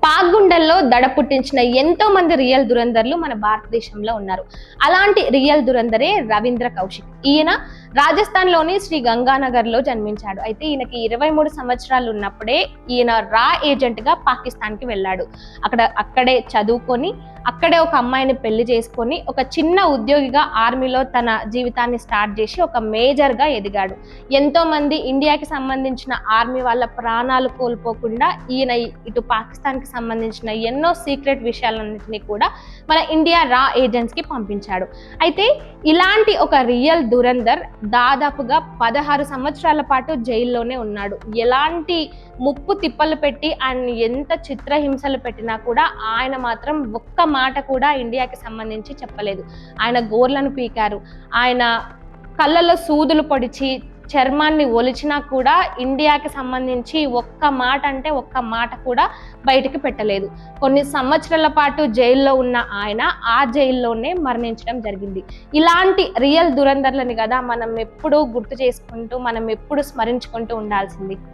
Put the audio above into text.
పాక్గుండల్లో దడ పుట్టించిన ఎంతో మంది రియల్ దురందర్లు మన భారతదేశంలో ఉన్నారు. అలాంటి రియల్ దురందరే రవీంద్ర కౌశిక్. ఈయన రాజస్థాన్లోని శ్రీ గంగానగర్లో జన్మించాడు. అయితే ఈయనకి 23 సంవత్సరాలు ఉన్నప్పుడే ఈయన రా ఏజెంట్గా పాకిస్తాన్కి వెళ్ళాడు. అక్కడే చదువుకొని అక్కడే ఒక అమ్మాయిని పెళ్లి చేసుకొని ఒక చిన్న ఉద్యోగిగా ఆర్మీలో తన జీవితాన్ని స్టార్ట్ చేసి ఒక మేజర్గా ఎదిగాడు. ఎంతో మంది ఇండియాకి సంబంధించిన ఆర్మీ వాళ్ళ ప్రాణాలు కోల్పోకుండా ఈయన ఇటు పాకిస్తాన్కి సంబంధించిన ఎన్నో సీక్రెట్ విషయాలన్నింటినీ కూడా మన ఇండియా రా ఏజెంట్స్కి పంపించాడు. అయితే ఇలాంటి ఒక రియల్ దురందర్ దాదాపుగా 16 సంవత్సరాల పాటు జైల్లోనే ఉన్నాడు. ఎలాంటి ముప్పు తిప్పలు పెట్టి ఆయన ఎంత చిత్రహింసలు పెట్టినా కూడా ఆయన మాత్రం ఒక్క మాట కూడా ఇండియాకి సంబంధించి చెప్పలేదు. ఆయన గోర్లను పీకారు, ఆయన కళ్ళలో సూదులు పొడిచి చర్మాన్ని ఒలిచినా కూడా ఇండియాకి సంబంధించి ఒక్క మాట అంటే ఒక్క మాట కూడా బయటికి పెట్టలేదు. కొన్ని సంవత్సరాల పాటు జైల్లో ఉన్న ఆయన ఆ జైల్లోనే మరణించడం జరిగింది. ఇలాంటి రియల్ దురందర్లని కదా మనం ఎప్పుడూ గుర్తు చేసుకుంటూ మనం ఎప్పుడు స్మరించుకుంటూ ఉండాల్సింది.